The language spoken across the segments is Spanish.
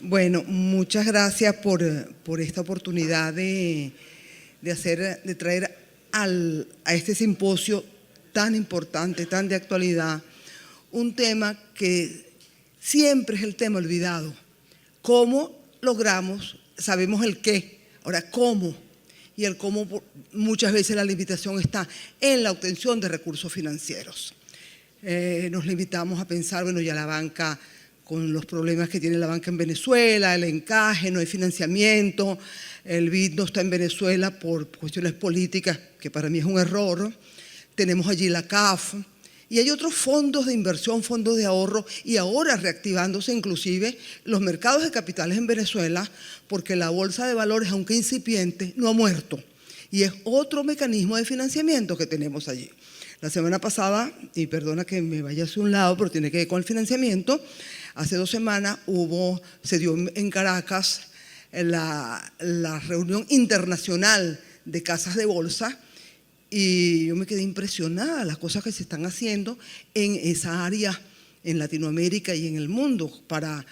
Bueno, muchas gracias por esta oportunidad de traer a este simposio tan importante, tan de actualidad, un tema que siempre es el tema olvidado. ¿Cómo logramos? Sabemos el qué, ahora cómo. Y el cómo muchas veces la limitación está en la obtención de recursos financieros. Nos limitamos a pensar, bueno, ya la banca, con los problemas que tiene la banca en Venezuela, el encaje, no hay financiamiento, el BID no está en Venezuela por cuestiones políticas, que para mí es un error. Tenemos allí la CAF, y hay otros fondos de inversión, fondos de ahorro, y ahora reactivándose inclusive los mercados de capitales en Venezuela, porque la bolsa de valores, aunque incipiente, no ha muerto. Y es otro mecanismo de financiamiento que tenemos allí. La semana pasada, y perdona que me vaya hacia un lado, pero tiene que ver con el financiamiento, hace 2 semanas se dio en Caracas la reunión internacional de casas de bolsa, y yo me quedé impresionada las cosas que se están haciendo en esa área, en Latinoamérica y en el mundo, para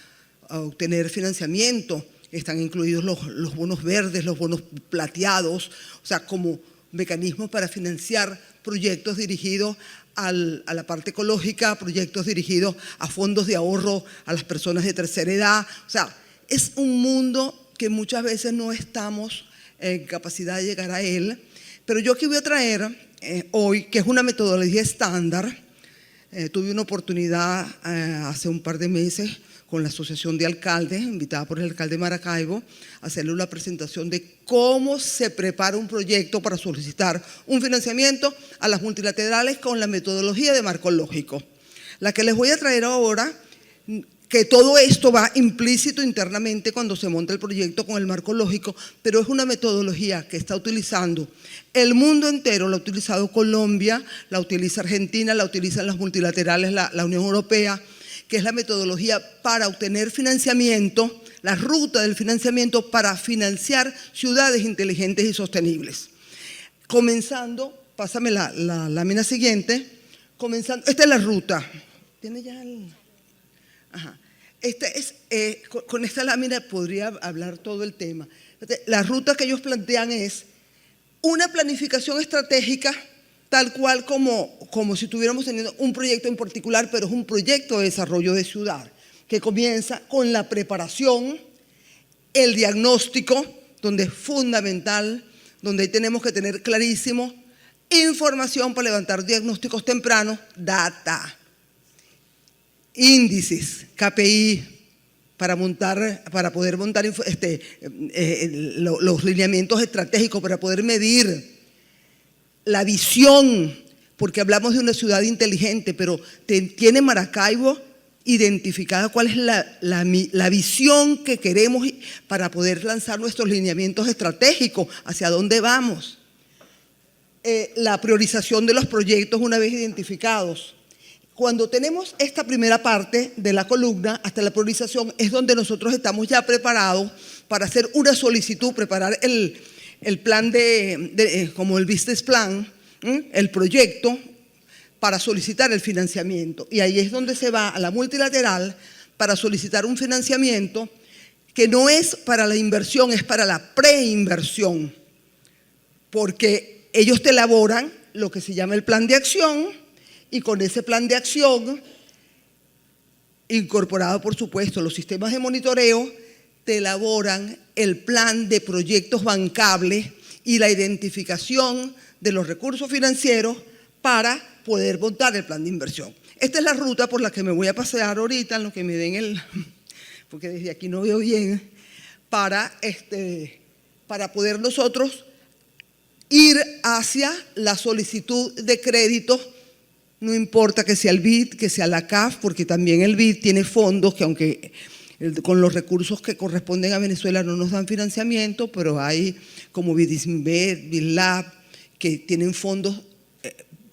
obtener financiamiento. Están incluidos los bonos verdes, los bonos plateados, o sea, como mecanismos para financiar proyectos dirigidos a la parte ecológica, proyectos dirigidos a fondos de ahorro a las personas de tercera edad. O sea, es un mundo que muchas veces no estamos en capacidad de llegar a él. Pero yo aquí voy a traer hoy, que es una metodología estándar. Tuve una oportunidad hace un par de meses con la Asociación de Alcaldes, invitada por el alcalde de Maracaibo, a hacerle una presentación de cómo se prepara un proyecto para solicitar un financiamiento a las multilaterales con la metodología de marco lógico. La que les voy a traer ahora, que todo esto va implícito internamente cuando se monta el proyecto con el marco lógico, pero es una metodología que está utilizando el mundo entero. La ha utilizado Colombia, la utiliza Argentina, la utilizan las multilaterales, la Unión Europea, que es la metodología para obtener financiamiento, la ruta del financiamiento para financiar ciudades inteligentes y sostenibles. Comenzando, pásame la lámina siguiente, esta es la ruta. ¿Tiene ya el...? Ajá. Con esta lámina podría hablar todo el tema. La ruta que ellos plantean es una planificación estratégica tal cual como si estuviéramos teniendo un proyecto en particular, pero es un proyecto de desarrollo de ciudad que comienza con la preparación, el diagnóstico, donde es fundamental, donde tenemos que tener clarísimo información para levantar diagnósticos tempranos, data, índices, KPI, para poder montar los lineamientos estratégicos, para poder medir la visión, porque hablamos de una ciudad inteligente, pero tiene Maracaibo identificada cuál es la visión que queremos para poder lanzar nuestros lineamientos estratégicos, hacia dónde vamos. La priorización de los proyectos una vez identificados. Cuando tenemos esta primera parte de la columna, hasta la priorización, es donde nosotros estamos ya preparados para hacer una solicitud, preparar el plan como el business plan, el proyecto, para solicitar el financiamiento. Y ahí es donde se va a la multilateral para solicitar un financiamiento que no es para la inversión, es para la preinversión, porque ellos te elaboran lo que se llama el plan de acción, y con ese plan de acción, incorporado por supuesto los sistemas de monitoreo, te elaboran el plan de proyectos bancables y la identificación de los recursos financieros para poder montar el plan de inversión. Esta es la ruta por la que me voy a pasear ahorita, en lo que me den porque desde aquí no veo bien, para poder nosotros ir hacia la solicitud de créditos. No importa que sea el BID, que sea la CAF, porque también el BID tiene fondos que, aunque con los recursos que corresponden a Venezuela no nos dan financiamiento, pero hay como BIDISMBED, BIDLAB, que tienen fondos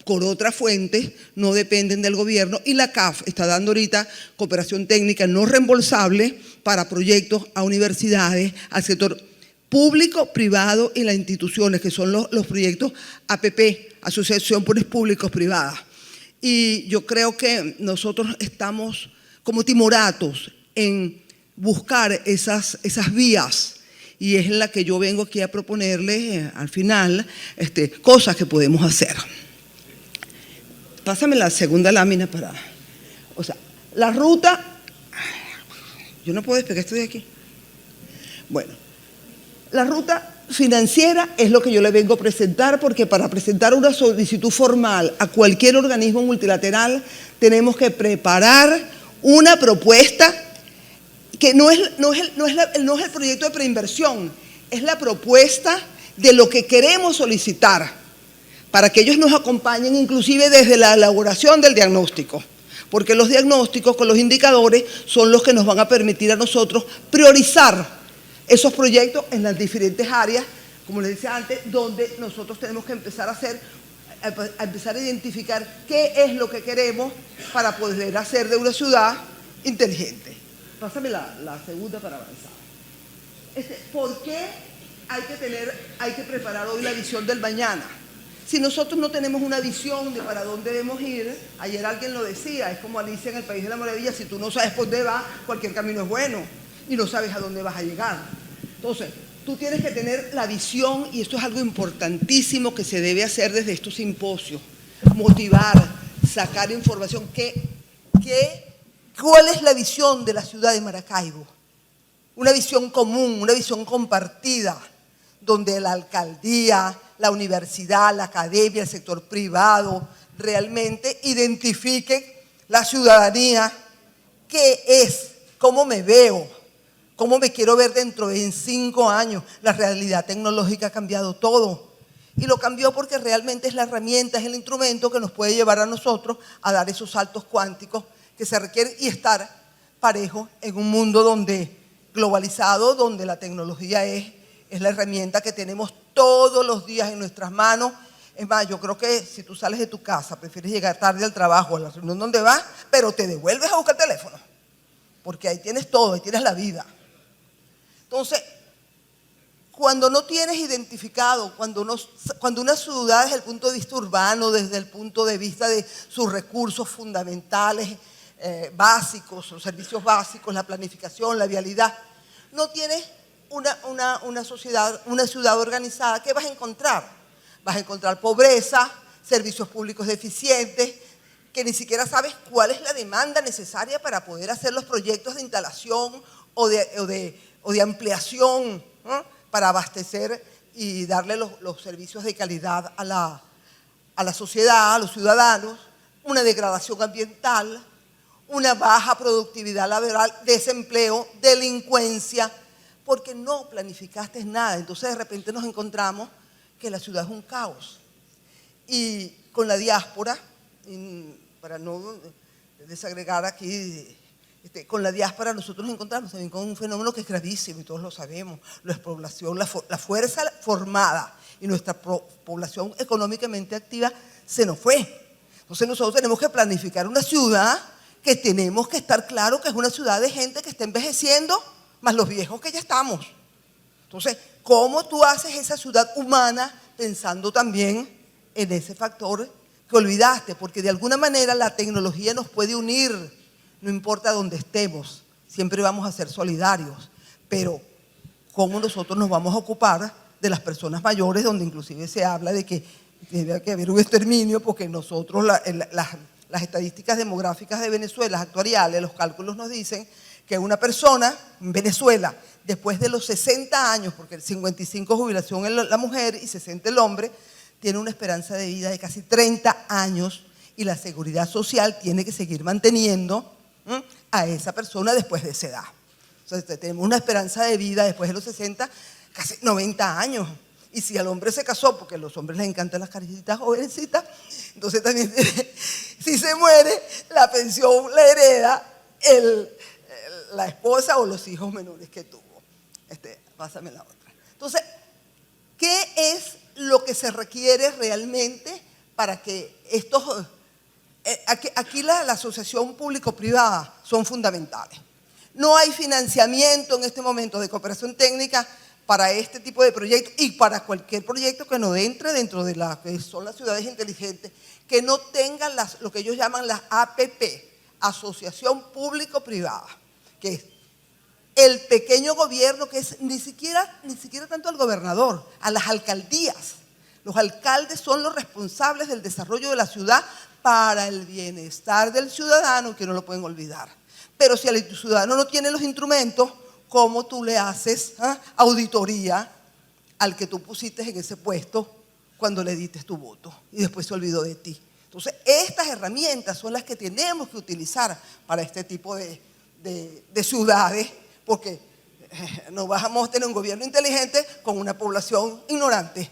con otras fuentes, no dependen del gobierno, y la CAF está dando ahorita cooperación técnica no reembolsable para proyectos a universidades, al sector público, privado y las instituciones, que son los proyectos APP, Asociación Públicos Privadas. Y yo creo que nosotros estamos como timoratos en buscar esas vías, y es en la que yo vengo aquí a proponerles al final cosas que podemos hacer. Pásame la segunda lámina para... O sea, la ruta... Yo no puedo despegar esto de aquí. Bueno, la ruta financiera es lo que yo le vengo a presentar, porque para presentar una solicitud formal a cualquier organismo multilateral tenemos que preparar una propuesta que no es el proyecto de preinversión, es la propuesta de lo que queremos solicitar, para que ellos nos acompañen inclusive desde la elaboración del diagnóstico, porque los diagnósticos con los indicadores son los que nos van a permitir a nosotros priorizar esos proyectos en las diferentes áreas, como les decía antes, donde nosotros tenemos que empezar a empezar a identificar qué es lo que queremos para poder hacer de una ciudad inteligente. Pásame la segunda para avanzar. ¿Por qué hay que preparar hoy la visión del mañana? Si nosotros no tenemos una visión de para dónde debemos ir, ayer alguien lo decía, es como Alicia en el País de la Maravilla, si tú no sabes por dónde vas, cualquier camino es bueno y no sabes a dónde vas a llegar. Entonces, tú tienes que tener la visión, y esto es algo importantísimo que se debe hacer desde estos simposios, motivar, sacar información. ¿Cuál es la visión de la ciudad de Maracaibo? Una visión común, una visión compartida, donde la alcaldía, la universidad, la academia, el sector privado realmente identifiquen la ciudadanía, qué es, cómo me veo, cómo me quiero ver dentro de 5 años. La realidad tecnológica ha cambiado todo, y lo cambió porque realmente es la herramienta, es el instrumento que nos puede llevar a nosotros a dar esos saltos cuánticos que se requieren y estar parejo en un mundo globalizado, donde la tecnología es la herramienta que tenemos todos los días en nuestras manos. Es más, yo creo que si tú sales de tu casa, prefieres llegar tarde al trabajo, a la reunión donde vas, pero te devuelves a buscar el teléfono, porque ahí tienes todo, ahí tienes la vida. Entonces, cuando no tienes identificado, cuando una ciudad desde el punto de vista urbano, desde el punto de vista de sus recursos fundamentales, básicos, los servicios básicos, la planificación, la vialidad, no tienes una ciudad organizada, ¿qué vas a encontrar? Vas a encontrar pobreza, servicios públicos deficientes, que ni siquiera sabes cuál es la demanda necesaria para poder hacer los proyectos de instalación o de ampliación, ¿no?, para abastecer y darle los servicios de calidad a la sociedad, a los ciudadanos. Una degradación ambiental, una baja productividad laboral, desempleo, delincuencia, porque no planificaste nada. Entonces de repente nos encontramos que la ciudad es un caos. Y con la diáspora, para no desagregar aquí, con la diáspora nosotros nos encontramos también con un fenómeno que es gravísimo y todos lo sabemos: la despoblación, la fuerza formada y nuestra población económicamente activa se nos fue. Entonces nosotros tenemos que planificar una ciudad que tenemos que estar claro que es una ciudad de gente que está envejeciendo, más los viejos que ya estamos. Entonces, ¿cómo tú haces esa ciudad humana pensando también en ese factor que olvidaste? Porque de alguna manera la tecnología nos puede unir, no importa dónde estemos, siempre vamos a ser solidarios, pero ¿cómo nosotros nos vamos a ocupar de las personas mayores, donde inclusive se habla de que debe haber un exterminio, porque nosotros, las estadísticas demográficas de Venezuela actuariales, los cálculos nos dicen que una persona en Venezuela, después de los 60 años, porque el 55 jubilación es la mujer y 60 el hombre, tiene una esperanza de vida de casi 30 años, y la seguridad social tiene que seguir manteniendo a esa persona después de esa edad. Entonces tenemos una esperanza de vida después de los 60, casi 90 años. Y si al hombre se casó, porque a los hombres les encantan las caricitas jovencitas, entonces también, si se muere, la pensión la hereda la esposa o los hijos menores que tuvo. Pásame la otra. Entonces, ¿qué es lo que se requiere realmente para que estos... Aquí la asociación público-privada son fundamentales. No hay financiamiento en este momento de cooperación técnica para este tipo de proyectos y para cualquier proyecto que no entre dentro de las que son las ciudades inteligentes, que no tengan lo que ellos llaman las APP, Asociación Público-Privada, que es el pequeño gobierno, que es ni siquiera tanto al gobernador, a las alcaldías. Los alcaldes son los responsables del desarrollo de la ciudad para el bienestar del ciudadano, que no lo pueden olvidar. Pero si el ciudadano no tiene los instrumentos, ¿cómo tú le haces auditoría al que tú pusiste en ese puesto cuando le diste tu voto y después se olvidó de ti? Entonces, estas herramientas son las que tenemos que utilizar para este tipo de ciudades, porque no vamos a tener un gobierno inteligente con una población ignorante.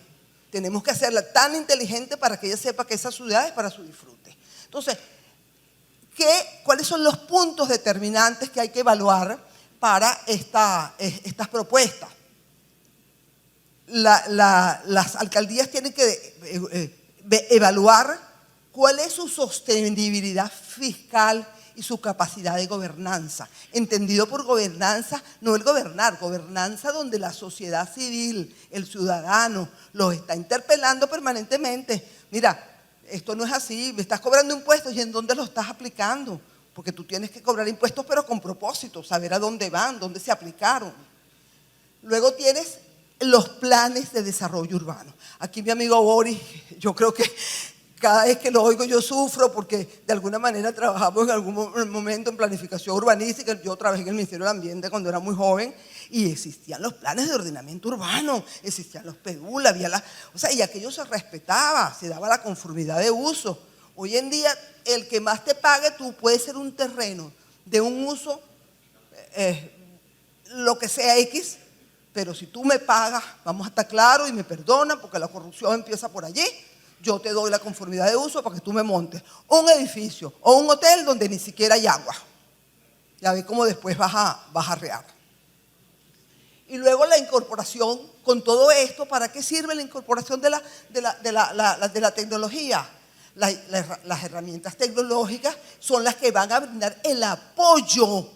Tenemos que hacerla tan inteligente para que ella sepa que esa ciudad es para su disfrute. Entonces, ¿cuáles son los puntos determinantes que hay que evaluar para estas propuestas? Las alcaldías tienen que evaluar cuál es su sostenibilidad fiscal y su capacidad de gobernanza. Entendido por gobernanza, no el gobernar, gobernanza donde la sociedad civil, el ciudadano, los está interpelando permanentemente. Mira, esto no es así, me estás cobrando impuestos, ¿y en dónde los estás aplicando? Porque tú tienes que cobrar impuestos, pero con propósito, saber a dónde van, dónde se aplicaron. Luego tienes los planes de desarrollo urbano. Aquí mi amigo Boris, yo creo que cada vez que lo oigo yo sufro, porque de alguna manera trabajamos en algún momento en planificación urbanística. Yo trabajé en el Ministerio del Ambiente cuando era muy joven y existían los planes de ordenamiento urbano, existían los PEDUL, y aquello se respetaba, se daba la conformidad de uso. Hoy en día, el que más te pague, tú puedes ser un terreno de un uso, lo que sea X, pero si tú me pagas, vamos a estar claros y me perdonan, porque la corrupción empieza por allí. Yo te doy la conformidad de uso para que tú me montes un edificio o un hotel donde ni siquiera hay agua. Ya ves cómo después vas a rear. Y luego la incorporación con todo esto, ¿para qué sirve la incorporación de la tecnología? Las herramientas tecnológicas son las que van a brindar el apoyo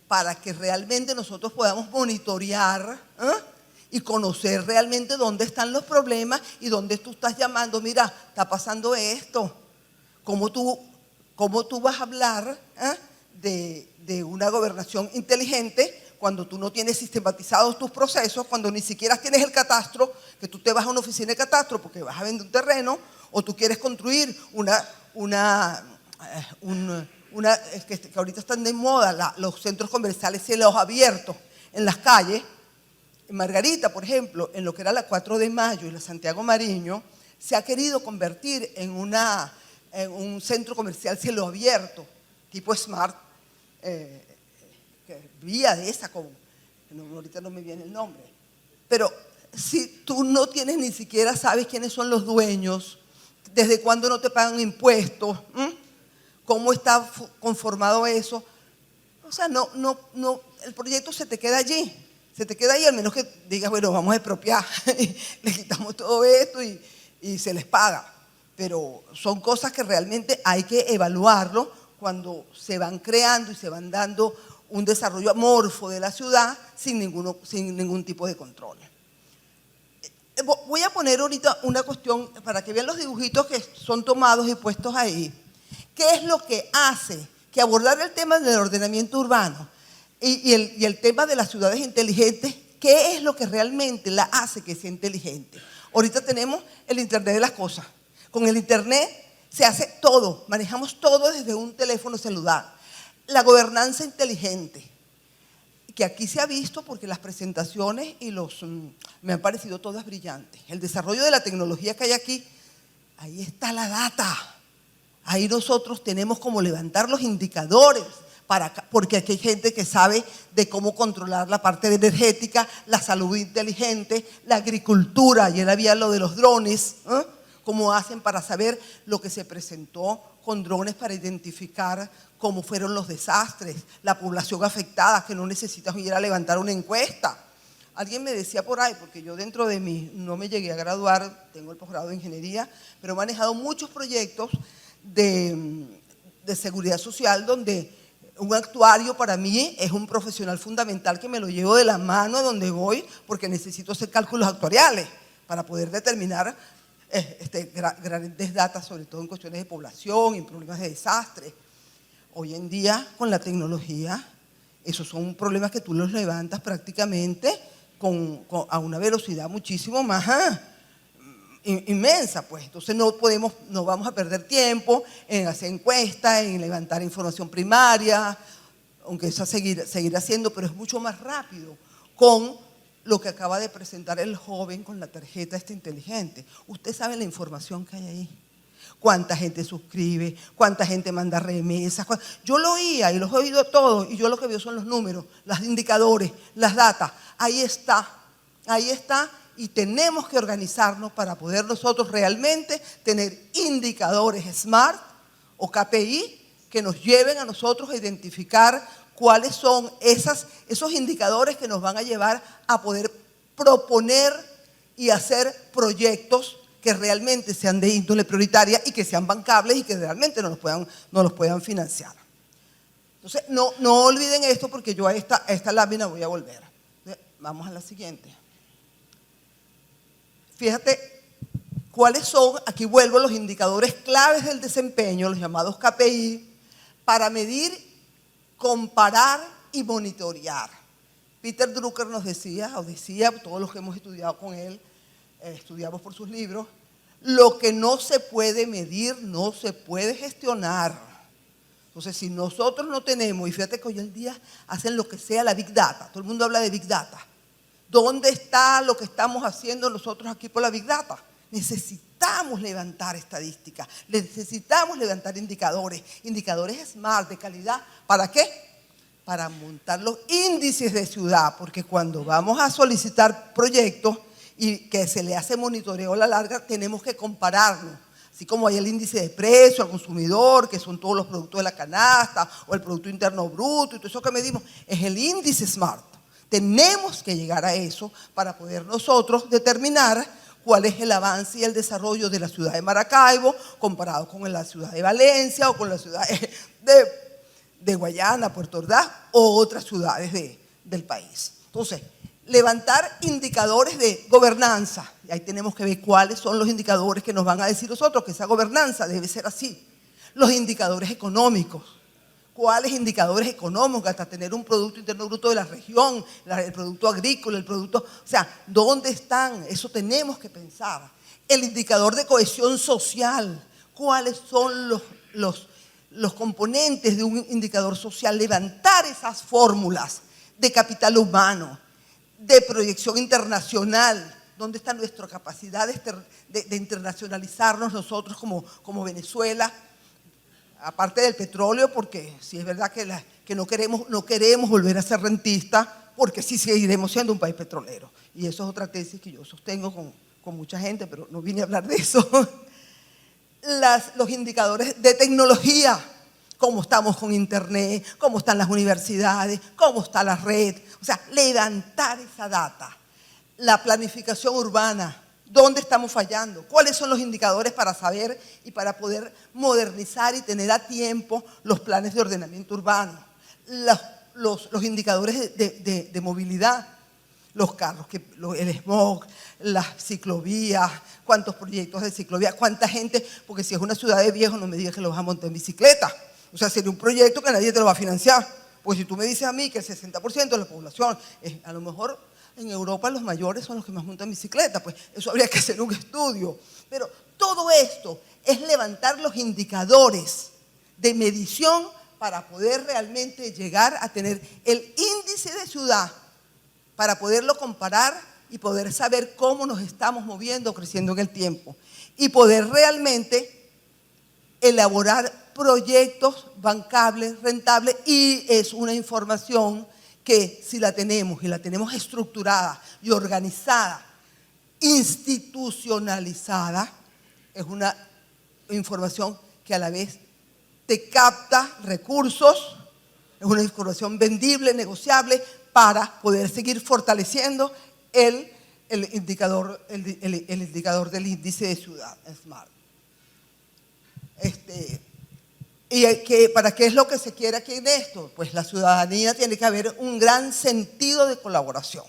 para que realmente nosotros podamos monitorear y conocer realmente dónde están los problemas y dónde tú estás llamando. Mira, está pasando esto. ¿Cómo tú vas a hablar de una gobernación inteligente cuando tú no tienes sistematizados tus procesos, cuando ni siquiera tienes el catastro, que tú te vas a una oficina de catastro porque vas a vender un terreno o tú quieres construir que ahorita están de moda los centros comerciales cielos abiertos en las calles? En Margarita, por ejemplo, en lo que era la 4 de Mayo y la Santiago Mariño, se ha querido convertir en un centro comercial cielo abierto, tipo Smart, vía de esa, ahorita no me viene el nombre. Pero si tú no tienes ni siquiera sabes quiénes son los dueños, desde cuándo no te pagan impuestos, cómo está conformado eso, o sea, el proyecto se te queda allí. Se te queda ahí, al menos que digas, bueno, vamos a expropiar, le quitamos todo esto y se les paga. Pero son cosas que realmente hay que evaluarlo cuando se van creando y se van dando un desarrollo amorfo de la ciudad sin ningún tipo de control. Voy a poner ahorita una cuestión para que vean los dibujitos que son tomados y puestos ahí. ¿Qué es lo que hace que abordar el tema del ordenamiento urbano y el tema de las ciudades inteligentes, qué es lo que realmente la hace que sea inteligente? Ahorita tenemos el Internet de las cosas. Con el Internet se hace todo, manejamos todo desde un teléfono celular. La gobernanza inteligente, que aquí se ha visto porque las presentaciones me han parecido todas brillantes. El desarrollo de la tecnología que hay aquí, ahí está la data. Ahí nosotros tenemos como levantar los indicadores, porque aquí hay gente que sabe de cómo controlar la parte energética, la salud inteligente, la agricultura. Ayer había lo de los drones, cómo hacen para saber lo que se presentó con drones para identificar cómo fueron los desastres, la población afectada, que no necesitas ir a levantar una encuesta. Alguien me decía por ahí, porque yo dentro de mí no me llegué a graduar, tengo el posgrado de ingeniería, pero he manejado muchos proyectos de seguridad social donde un actuario para mí es un profesional fundamental que me lo llevo de la mano a donde voy porque necesito hacer cálculos actuariales para poder determinar grandes datos, sobre todo en cuestiones de población y en problemas de desastre. Hoy en día, con la tecnología, Esos son problemas que tú los levantas prácticamente a una velocidad muchísimo más inmensa, pues. Entonces no vamos a perder tiempo en hacer encuestas, en levantar información primaria, aunque eso seguirá haciendo, pero es mucho más rápido con lo que acaba de presentar el joven con la tarjeta inteligente. Usted sabe la información que hay ahí. Cuánta gente suscribe, cuánta gente manda remesas. Yo lo oía y los he oído todos, y yo lo que veo son los números, los indicadores, las datas. Ahí está, y tenemos que organizarnos para poder nosotros realmente tener indicadores SMART o KPI que nos lleven a nosotros a identificar cuáles son esos indicadores que nos van a llevar a poder proponer y hacer proyectos que realmente sean de índole prioritaria y que sean bancables y que realmente no los puedan financiar. Entonces, no olviden esto, porque yo a esta lámina voy a volver. Vamos a la siguiente. Fíjate cuáles son, aquí vuelvo, los indicadores claves del desempeño, los llamados KPI, para medir, comparar y monitorear. Peter Drucker nos decía, todos los que hemos estudiado con él, estudiamos por sus libros, lo que no se puede medir no se puede gestionar. Entonces, si nosotros no tenemos, y fíjate que hoy en día hacen lo que sea la Big Data, todo el mundo habla de Big Data. ¿Dónde está lo que estamos haciendo nosotros aquí por la Big Data? Necesitamos levantar estadísticas, necesitamos levantar indicadores SMART de calidad. ¿Para qué? Para montar los índices de ciudad, porque cuando vamos a solicitar proyectos y que se le hace monitoreo a la larga, tenemos que compararnos. Así como hay el índice de precio al consumidor, que son todos los productos de la canasta, o el Producto Interno Bruto, y todo eso que medimos, es el índice SMART. Tenemos que llegar a eso para poder nosotros determinar cuál es el avance y el desarrollo de la ciudad de Maracaibo comparado con la ciudad de Valencia o con la ciudad de Guayana, Puerto Ordaz o otras ciudades del país. Entonces, levantar indicadores de gobernanza. Y ahí tenemos que ver cuáles son los indicadores que nos van a decir nosotros que esa gobernanza debe ser así. Los indicadores económicos. ¿Cuáles indicadores económicos? Hasta tener un Producto Interno Bruto de la región, el producto agrícola, o sea, ¿dónde están? Eso tenemos que pensar. El indicador de cohesión social. ¿Cuáles son los componentes de un indicador social? Levantar esas fórmulas de capital humano, de proyección internacional. ¿Dónde está nuestra capacidad de internacionalizarnos nosotros como Venezuela? Aparte del petróleo, porque sí es verdad que no queremos volver a ser rentistas, porque sí seguiremos siendo un país petrolero. Y eso es otra tesis que yo sostengo con mucha gente, pero no vine a hablar de eso. Los indicadores de tecnología, cómo estamos con internet, cómo están las universidades, cómo está la red. O sea, levantar esa data. La planificación urbana. ¿Dónde estamos fallando? ¿Cuáles son los indicadores para saber y para poder modernizar y tener a tiempo los planes de ordenamiento urbano? Los indicadores de movilidad, los carros, el smog, las ciclovías, cuántos proyectos de ciclovía, cuánta gente, porque si es una ciudad de viejos no me digas que lo vas a montar en bicicleta. O sea, sería un proyecto que nadie te lo va a financiar. Pues si tú me dices a mí que el 60% de la población, a lo mejor en Europa los mayores son los que más montan bicicleta, pues eso habría que hacer un estudio. Pero todo esto es levantar los indicadores de medición para poder realmente llegar a tener el índice de ciudad, para poderlo comparar y poder saber cómo nos estamos moviendo, creciendo en el tiempo. Y poder realmente elaborar proyectos bancables, rentables, y es una información que si la tenemos y la tenemos estructurada y organizada, institucionalizada, es una información que a la vez te capta recursos, es una información vendible, negociable, para poder seguir fortaleciendo el indicador del índice de ciudad, SMART. ¿Para qué es lo que se quiere aquí en esto? Pues la ciudadanía tiene que haber un gran sentido de colaboración.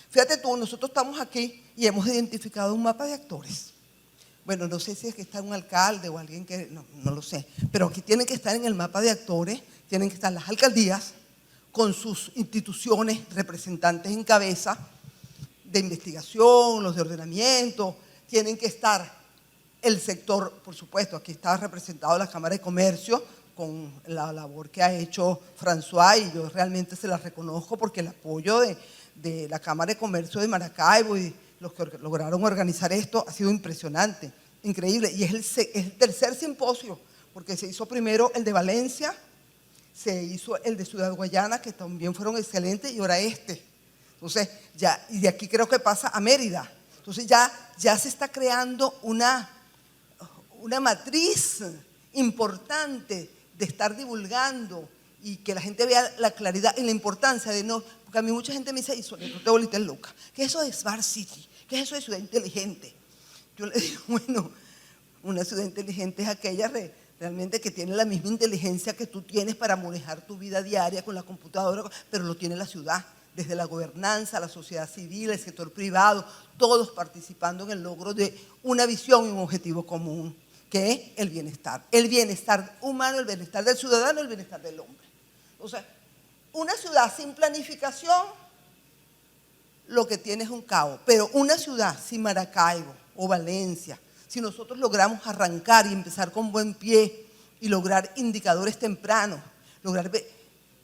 Fíjate tú, nosotros estamos aquí y hemos identificado un mapa de actores. Bueno, no sé si es que está un alcalde o alguien que, no lo sé, pero aquí tienen que estar en el mapa de actores, tienen que estar las alcaldías con sus instituciones, representantes en cabeza de investigación, los de ordenamiento, tienen que estar el sector, por supuesto, aquí está representado la Cámara de Comercio con la labor que ha hecho François, y yo realmente se la reconozco porque el apoyo de la Cámara de Comercio de Maracaibo y los que lograron organizar esto ha sido impresionante, increíble, y es el tercer simposio, porque se hizo primero el de Valencia, se hizo el de Ciudad Guayana, que también fueron excelentes, y ahora este. Entonces, ya, y de aquí creo que pasa a Mérida. Entonces ya se está creando una matriz importante de estar divulgando y que la gente vea la claridad y la importancia de no, porque a mí mucha gente me dice, y sobre todo ahorita es loca, ¿qué es eso de Smart City? ¿Qué es eso de ciudad inteligente? Yo le digo, bueno, una ciudad inteligente es aquella realmente que tiene la misma inteligencia que tú tienes para manejar tu vida diaria con la computadora, pero lo tiene la ciudad, desde la gobernanza, la sociedad civil, el sector privado, todos participando en el logro de una visión y un objetivo común, que es el bienestar humano, el bienestar del ciudadano, el bienestar del hombre. O sea, una ciudad sin planificación lo que tiene es un caos, pero una ciudad sin Maracaibo o Valencia, si nosotros logramos arrancar y empezar con buen pie y lograr indicadores tempranos, lograr ver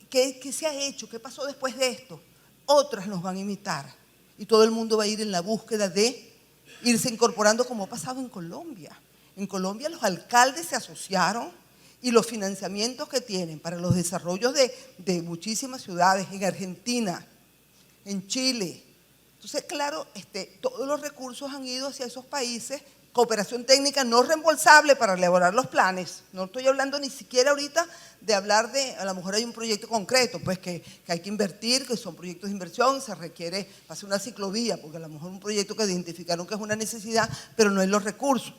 qué se ha hecho, qué pasó después de esto, otras nos van a imitar y todo el mundo va a ir en la búsqueda de irse incorporando, como ha pasado en Colombia. En Colombia los alcaldes se asociaron y los financiamientos que tienen para los desarrollos de muchísimas ciudades, en Argentina, en Chile. Entonces, claro, todos los recursos han ido hacia esos países, cooperación técnica no reembolsable para elaborar los planes. No estoy hablando ni siquiera ahorita de hablar de, a lo mejor hay un proyecto concreto, pues que hay que invertir, que son proyectos de inversión, se requiere hacer una ciclovía, porque a lo mejor un proyecto que identificaron que es una necesidad, pero no hay los recursos,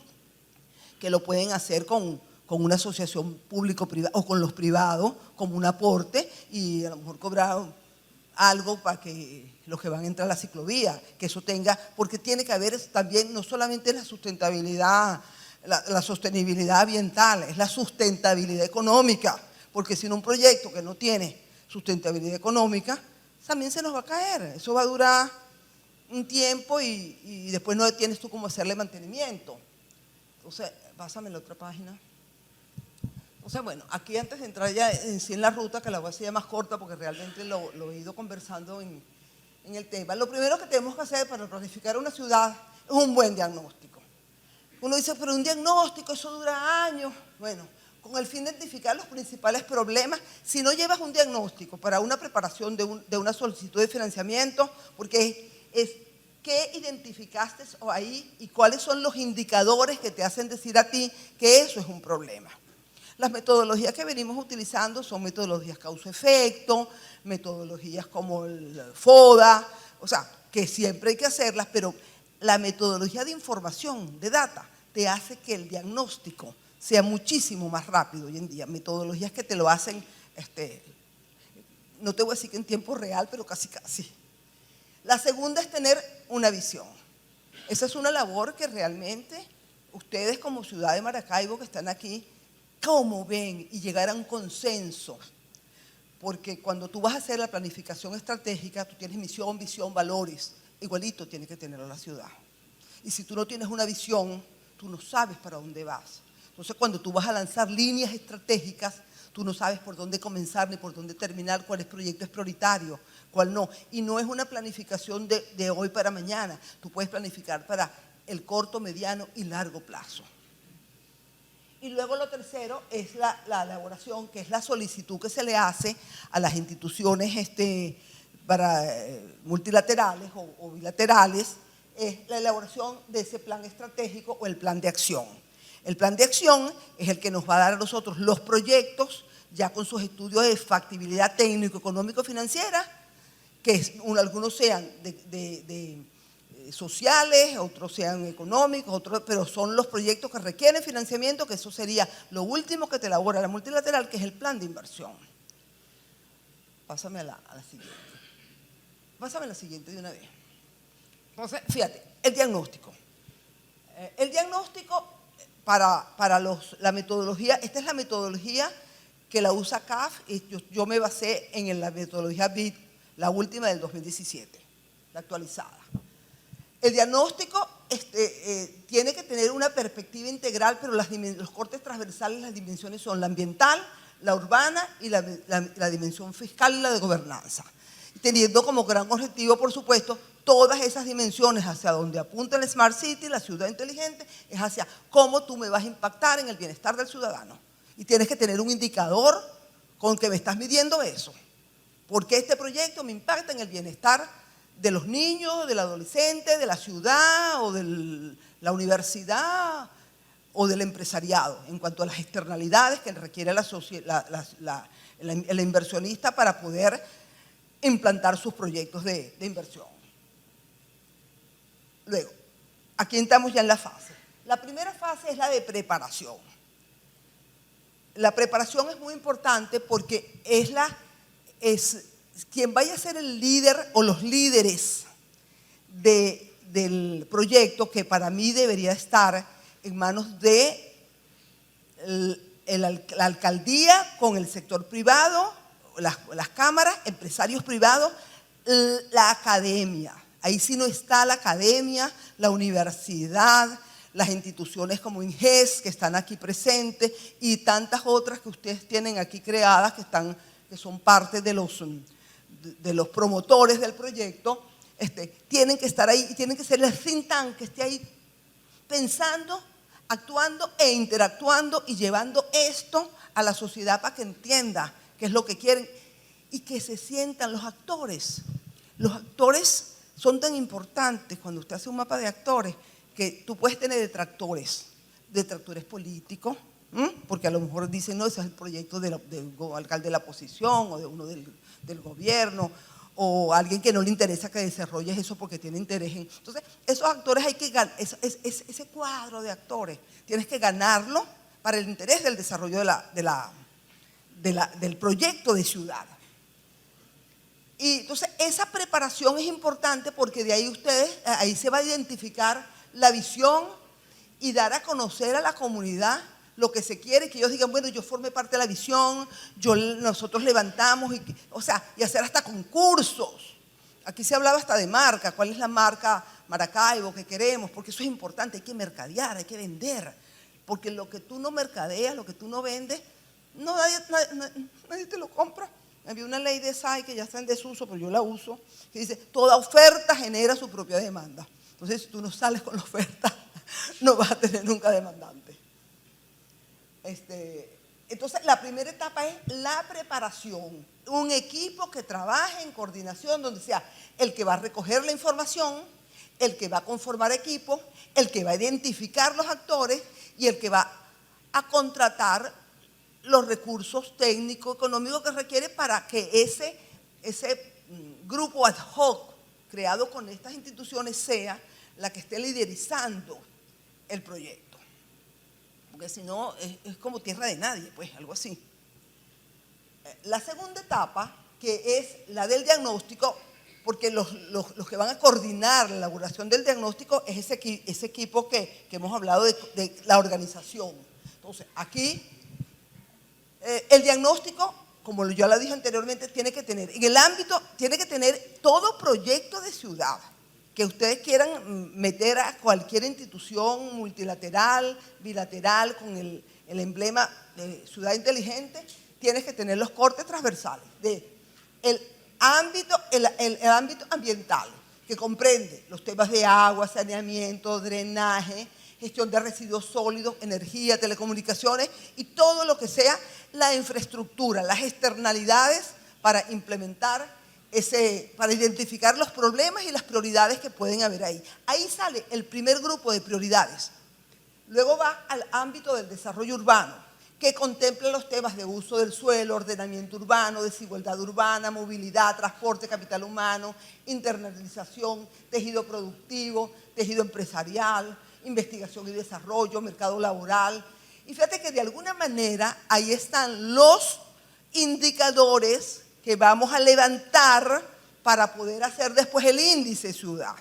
que lo pueden hacer con una asociación público-privada o con los privados como un aporte y a lo mejor cobrar algo para que los que van a entrar a la ciclovía, que eso tenga, porque tiene que haber también no solamente la sustentabilidad, la sostenibilidad ambiental, es la sustentabilidad económica, porque si no un proyecto que no tiene sustentabilidad económica, también se nos va a caer, eso va a durar un tiempo y después no tienes tú cómo hacerle mantenimiento. Entonces, pásame la otra página. O sea, bueno, aquí antes de entrar ya en la ruta, que la voy a hacer ya más corta porque realmente lo he ido conversando en el tema. Lo primero que tenemos que hacer para planificar una ciudad es un buen diagnóstico. Uno dice, pero un diagnóstico, eso dura años. Bueno, con el fin de identificar los principales problemas, si no llevas un diagnóstico para una preparación de una solicitud de financiamiento, porque es qué identificaste ahí y cuáles son los indicadores que te hacen decir a ti que eso es un problema. Las metodologías que venimos utilizando son metodologías causa-efecto, metodologías como el FODA, o sea, que siempre hay que hacerlas, pero la metodología de información, de data, te hace que el diagnóstico sea muchísimo más rápido hoy en día. Metodologías que te lo hacen, no te voy a decir que en tiempo real, pero casi casi. La segunda es tener una visión. Esa es una labor que realmente ustedes como ciudad de Maracaibo que están aquí, ¿cómo ven? Y llegar a un consenso. Porque cuando tú vas a hacer la planificación estratégica, tú tienes misión, visión, valores. Igualito tiene que tenerlo la ciudad. Y si tú no tienes una visión, tú no sabes para dónde vas. Entonces, cuando tú vas a lanzar líneas estratégicas, tú no sabes por dónde comenzar ni por dónde terminar, cuál proyecto es prioritario, cuál no. Y no es una planificación de hoy para mañana. Tú puedes planificar para el corto, mediano y largo plazo. Y luego lo tercero es la elaboración, que es la solicitud que se le hace a las instituciones multilaterales o bilaterales, es la elaboración de ese plan estratégico o el plan de acción. El plan de acción es el que nos va a dar a nosotros los proyectos, ya con sus estudios de factibilidad técnico, económico, financiera, que algunos sean sociales, otros sean económicos, pero son los proyectos que requieren financiamiento, que eso sería lo último que te elabora la multilateral, que es el plan de inversión. Pásame a la siguiente. Pásame a la siguiente de una vez. Entonces, fíjate, el diagnóstico. El diagnóstico para la metodología, esta es la metodología que la usa CAF, y yo me basé en la metodología BID, la última del 2017, la actualizada. El diagnóstico tiene que tener una perspectiva integral, pero los cortes transversales, las dimensiones son la ambiental, la urbana y la dimensión fiscal y la de gobernanza. Teniendo como gran objetivo, por supuesto, todas esas dimensiones hacia donde apunta el Smart City, la ciudad inteligente, es hacia cómo tú me vas a impactar en el bienestar del ciudadano. Y tienes que tener un indicador con que me estás midiendo eso. Porque este proyecto me impacta en el bienestar de los niños, del adolescente, de la ciudad o de la universidad o del empresariado, en cuanto a las externalidades que requiere el inversionista para poder implantar sus proyectos de inversión. Luego, aquí estamos ya en la fase. La primera fase es la de preparación. La preparación es muy importante porque es quien vaya a ser el líder o los líderes del proyecto, que para mí debería estar en manos de la alcaldía con el sector privado, las cámaras, empresarios privados, la academia. Ahí sí no está la academia, la universidad, las instituciones como INGES que están aquí presentes y tantas otras que ustedes tienen aquí creadas que son parte de los promotores del proyecto, tienen que estar ahí y tienen que ser el think tank que esté ahí pensando, actuando e interactuando y llevando esto a la sociedad para que entienda qué es lo que quieren y que se sientan los actores. Los actores son tan importantes cuando usted hace un mapa de actores que tú puedes tener detractores políticos, porque a lo mejor dicen, no, ese es el proyecto del alcalde de la oposición o de uno del gobierno, o alguien que no le interesa que desarrolles eso porque tiene interés en… Entonces, esos actores hay que ganar, ese cuadro de actores, tienes que ganarlo para el interés del desarrollo del proyecto de ciudad. Y entonces, esa preparación es importante porque de ahí ahí se va a identificar la visión y dar a conocer a la comunidad lo que se quiere, que ellos digan, bueno, yo formé parte de la visión, nosotros levantamos, y hacer hasta concursos. Aquí se hablaba hasta de marca, ¿cuál es la marca Maracaibo que queremos? Porque eso es importante, hay que mercadear, hay que vender. Porque lo que tú no mercadeas, lo que tú no vendes, nadie te lo compra. Había una ley de SAI que ya está en desuso, pero yo la uso, que dice, toda oferta genera su propia demanda. Entonces, si tú no sales con la oferta, no vas a tener nunca demandante. Entonces, la primera etapa es la preparación. Un equipo que trabaje en coordinación, donde sea el que va a recoger la información, el que va a conformar equipos, el que va a identificar los actores y el que va a contratar los recursos técnicos, económicos que requiere para que ese grupo ad hoc creado con estas instituciones sea la que esté liderizando el proyecto. Porque si no, es como tierra de nadie, pues, algo así. La segunda etapa, que es la del diagnóstico, porque los que van a coordinar la elaboración del diagnóstico es ese equipo que hemos hablado de la organización. Entonces, aquí, el diagnóstico, como yo la dije anteriormente, tiene que tener todo proyecto de ciudad que ustedes quieran meter a cualquier institución multilateral, bilateral, con el emblema de ciudad inteligente, tienes que tener los cortes transversales el ámbito ambiental, que comprende los temas de agua, saneamiento, drenaje, gestión de residuos sólidos, energía, telecomunicaciones y todo lo que sea la infraestructura, las externalidades para implementar para identificar los problemas y las prioridades que pueden haber ahí. Ahí sale el primer grupo de prioridades. Luego va al ámbito del desarrollo urbano, que contempla los temas de uso del suelo, ordenamiento urbano, desigualdad urbana, movilidad, transporte, capital humano, internalización, tejido productivo, tejido empresarial, investigación y desarrollo, mercado laboral. Y fíjate que de alguna manera ahí están los indicadores que vamos a levantar para poder hacer después el índice ciudad.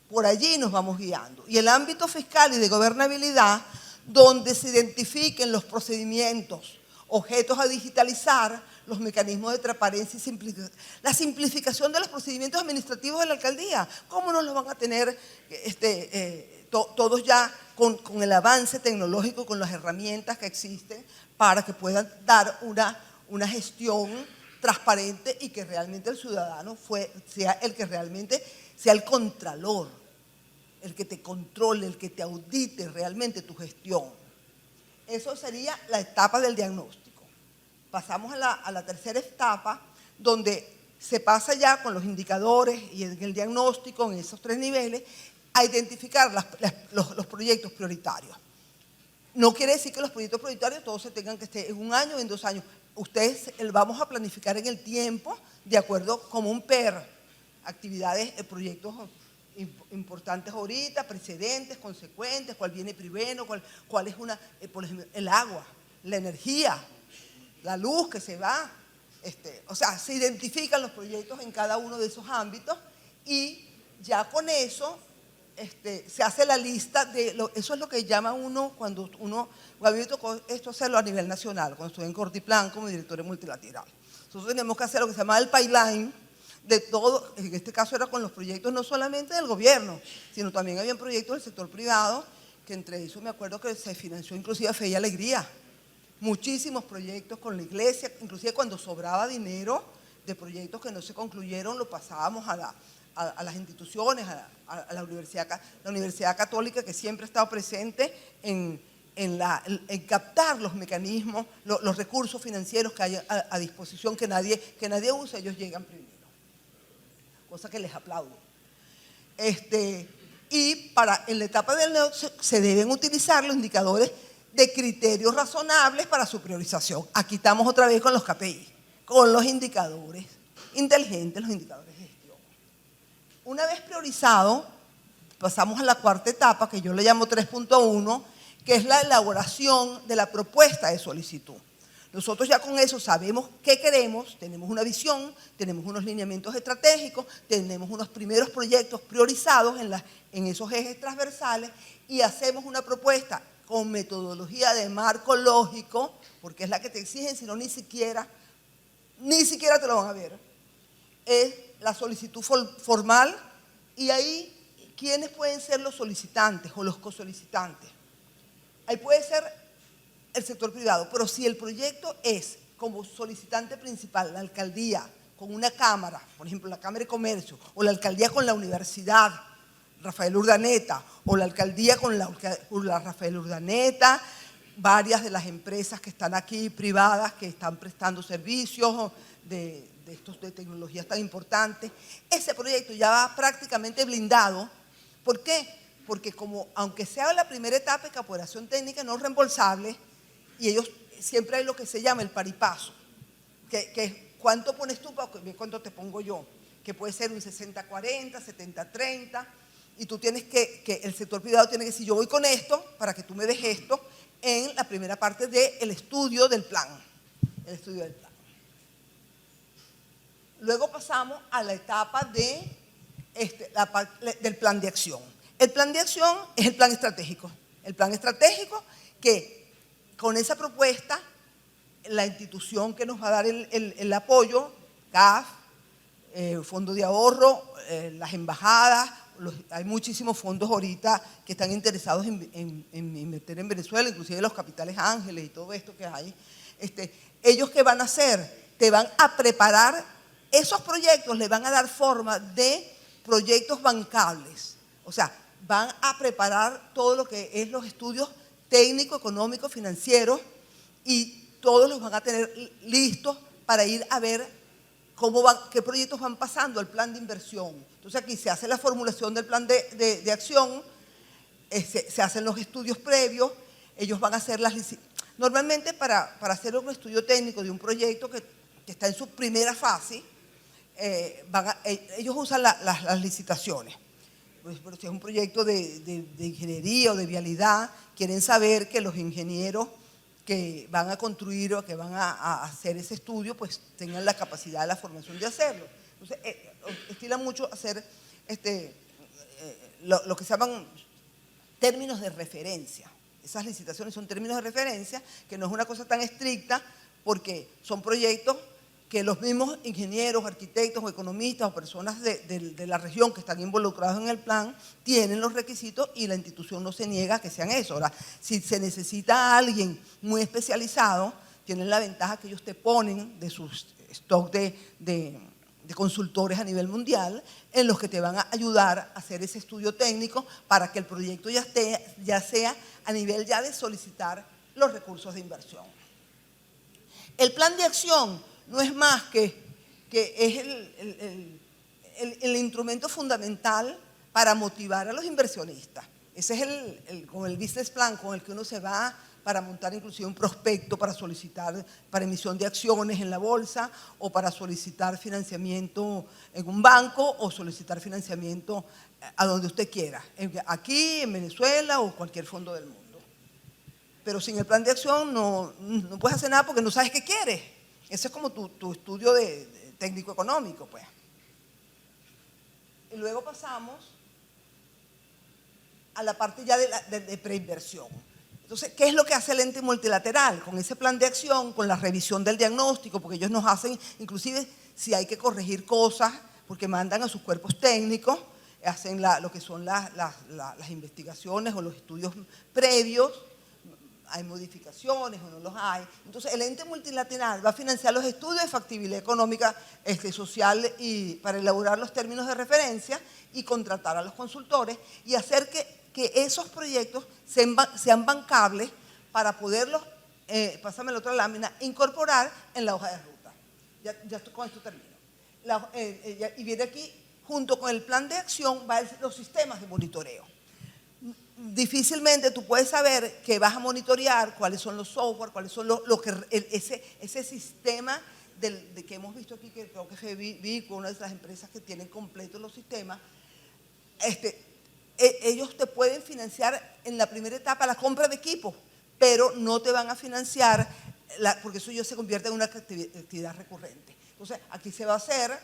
Por allí nos vamos guiando. Y el ámbito fiscal y de gobernabilidad, donde se identifiquen los procedimientos objetos a digitalizar, los mecanismos de transparencia y simplificación. La simplificación de los procedimientos administrativos de la alcaldía. ¿Cómo no los van a tener todos ya con el avance tecnológico, con las herramientas que existen para que puedan dar una gestión transparente y que realmente el ciudadano sea el que realmente sea el contralor, el que te controle, el que te audite realmente tu gestión? Eso sería la etapa del diagnóstico. Pasamos a la tercera etapa, donde se pasa ya con los indicadores y en el diagnóstico, en esos 3 niveles, a identificar los proyectos prioritarios. No quiere decir que los proyectos prioritarios todos se tengan que estar en 1 año o en 2 años. Ustedes vamos a planificar en el tiempo, de acuerdo como un PER, actividades, proyectos importantes ahorita, precedentes, consecuentes, cuál viene primero, cuál es por ejemplo, el agua, la energía, la luz que se va. O sea, se identifican los proyectos en cada uno de esos ámbitos y ya con eso se hace la lista eso es lo que llama uno cuando a mí me tocó esto hacerlo a nivel nacional, cuando estuve en Cortiplan como director multilateral. Nosotros tenemos que hacer lo que se llama el pipeline de todo, en este caso era con los proyectos no solamente del gobierno, sino también había proyectos del sector privado, que entre eso me acuerdo que se financió inclusive Fe y Alegría. Muchísimos proyectos con la iglesia, inclusive cuando sobraba dinero de proyectos que no se concluyeron, lo pasábamos a las instituciones, a la Universidad Católica, que siempre ha estado presente en captar los mecanismos, los recursos financieros que hay a disposición, que nadie usa, ellos llegan primero, cosa que les aplaudo. Y en la etapa del negocio se deben utilizar los indicadores de criterios razonables para su priorización. Aquí estamos otra vez con los KPI, con los indicadores inteligentes, los indicadores de gestión. Una vez priorizado, pasamos a la cuarta etapa, que yo le llamo 3.1, que es la elaboración de la propuesta de solicitud. Nosotros ya con eso sabemos qué queremos, tenemos una visión, tenemos unos lineamientos estratégicos, tenemos unos primeros proyectos priorizados en esos ejes transversales y hacemos una propuesta con metodología de marco lógico, porque es la que te exigen, si no ni siquiera te lo van a ver. Es la solicitud formal y ahí, ¿quiénes pueden ser los solicitantes o los cosolicitantes? Ahí puede ser el sector privado, pero si el proyecto es como solicitante principal la alcaldía con una cámara, por ejemplo la Cámara de Comercio, o la alcaldía con la Universidad Rafael Urdaneta, o la alcaldía con la Rafael Urdaneta, varias de las empresas que están aquí privadas que están prestando servicios de tecnologías tan importantes, ese proyecto ya va prácticamente blindado. ¿Por qué? Porque aunque sea la primera etapa de capacitación técnica no reembolsable, y ellos siempre hay lo que se llama el paripaso, que es cuánto pones tú para ver cuánto te pongo yo, que puede ser un 60-40, 70-30, y tú tienes que el sector privado tiene que decir, yo voy con esto para que tú me des esto en la primera parte del estudio del plan. Luego pasamos a la etapa del plan de acción. El plan de acción es el plan estratégico. El plan estratégico que con esa propuesta, la institución que nos va a dar el apoyo, CAF, Fondo de Ahorro, las embajadas, hay muchísimos fondos ahorita que están interesados en invertir en Venezuela, inclusive los capitales ángeles y todo esto que hay. Ellos, ¿qué van a hacer? Te van a preparar, esos proyectos le van a dar forma de proyectos bancables. O sea, van a preparar todo lo que es los estudios técnicos, económicos, financieros, y todos los van a tener listos para ir a ver qué proyectos van pasando al plan de inversión. Entonces aquí se hace la formulación del plan de acción, se hacen los estudios previos, ellos van a hacer normalmente para hacer un estudio técnico de un proyecto que está en su primera fase, ellos usan las licitaciones. Pues, pero si es un proyecto de ingeniería o de vialidad, quieren saber que los ingenieros que van a construir o que van a hacer ese estudio, pues tengan la capacidad de la formación de hacerlo. Entonces, estilan mucho hacer lo que se llaman términos de referencia. esas licitaciones son términos de referencia, que no es una cosa tan estricta, porque son proyectos que los mismos ingenieros, arquitectos o economistas o personas de la región que están involucrados en el plan tienen los requisitos y la institución no se niega a que sean eso. Ahora, si se necesita a alguien muy especializado, tienen la ventaja que ellos te ponen de sus stock de consultores a nivel mundial, en los que te van a ayudar a hacer ese estudio técnico para que el proyecto ya sea a nivel ya de solicitar los recursos de inversión. El plan de acción no es más que es el instrumento fundamental para motivar a los inversionistas. Ese es con el business plan con el que uno se va para montar inclusive un prospecto para solicitar para emisión de acciones en la bolsa o para solicitar financiamiento en un banco o solicitar financiamiento a donde usted quiera, aquí, en Venezuela o cualquier fondo del mundo. Pero sin el plan de acción no puedes hacer nada porque no sabes qué quieres. Ese es como tu estudio de técnico económico, pues. Y luego pasamos a la parte ya de preinversión. Entonces, ¿qué es lo que hace el ente multilateral? Con ese plan de acción, con la revisión del diagnóstico, porque ellos nos hacen, inclusive si hay que corregir cosas, porque mandan a sus cuerpos técnicos, hacen lo que son las investigaciones o los estudios previos, hay modificaciones o no los hay. Entonces, el ente multilateral va a financiar los estudios de factibilidad económica, social y para elaborar los términos de referencia y contratar a los consultores y hacer que esos proyectos sean bancables para poderlos, pásame la otra lámina, incorporar en la hoja de ruta. Ya con esto termino. Y viene aquí, junto con el plan de acción, van los sistemas de monitoreo. Difícilmente tú puedes saber que vas a monitorear, cuáles son los software, cuáles son ese sistema que hemos visto aquí, que creo que fue Vico, una de las empresas que tienen completos los sistemas. Ellos te pueden financiar en la primera etapa la compra de equipos, pero no te van a financiar, porque eso ya se convierte en una actividad recurrente. Entonces, aquí se va a hacer,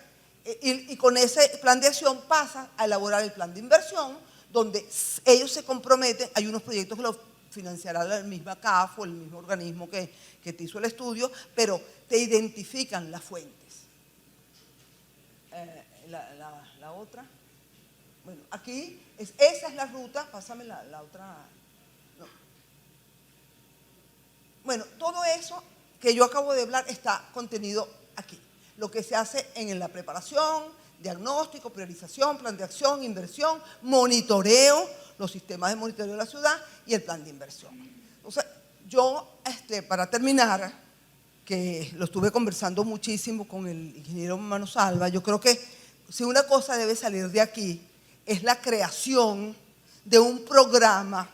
y con ese plan de acción pasa a elaborar el plan de inversión, donde ellos se comprometen, hay unos proyectos que los financiará la misma CAF o el mismo organismo que te hizo el estudio, pero te identifican las fuentes. La otra. Bueno, aquí, esa es la ruta, pásame la otra. No. Bueno, todo eso que yo acabo de hablar está contenido aquí. Lo que se hace en la preparación, diagnóstico, priorización, plan de acción, inversión, monitoreo, los sistemas de monitoreo de la ciudad y el plan de inversión. Entonces, yo, para terminar, que lo estuve conversando muchísimo con el ingeniero Manosalva, yo creo que si una cosa debe salir de aquí, es la creación de un programa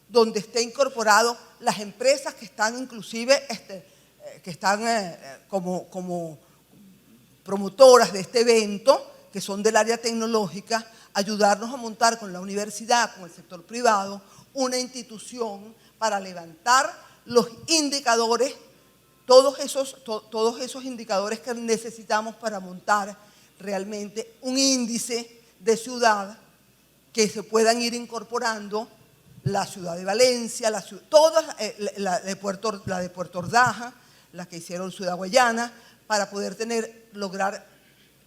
donde esté incorporado las empresas que están inclusive, que están como promotoras de este evento, que son del área tecnológica, ayudarnos a montar con la universidad, con el sector privado, una institución para levantar los indicadores, todos esos indicadores que necesitamos para montar realmente un índice de ciudad que se puedan ir incorporando la ciudad de Valencia, todas la de Puerto Ordaz, la que hicieron Ciudad Guayana, para poder lograr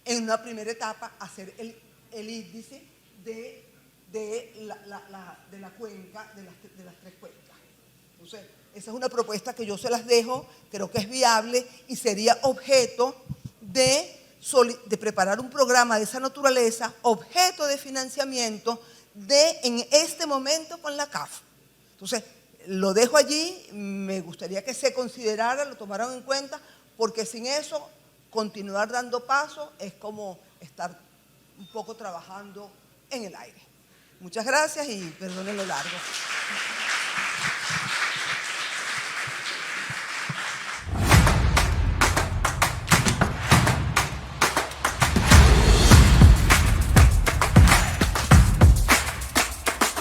en una primera etapa hacer el índice de la cuenca, de las tres cuencas. Entonces, esa es una propuesta que yo se las dejo, creo que es viable y sería objeto de preparar un programa de esa naturaleza, objeto de financiamiento en este momento con la CAF. Entonces, lo dejo allí, me gustaría que se considerara, lo tomaran en cuenta, porque sin eso, continuar dando paso es como estar un poco trabajando en el aire. Muchas gracias y perdonen lo largo.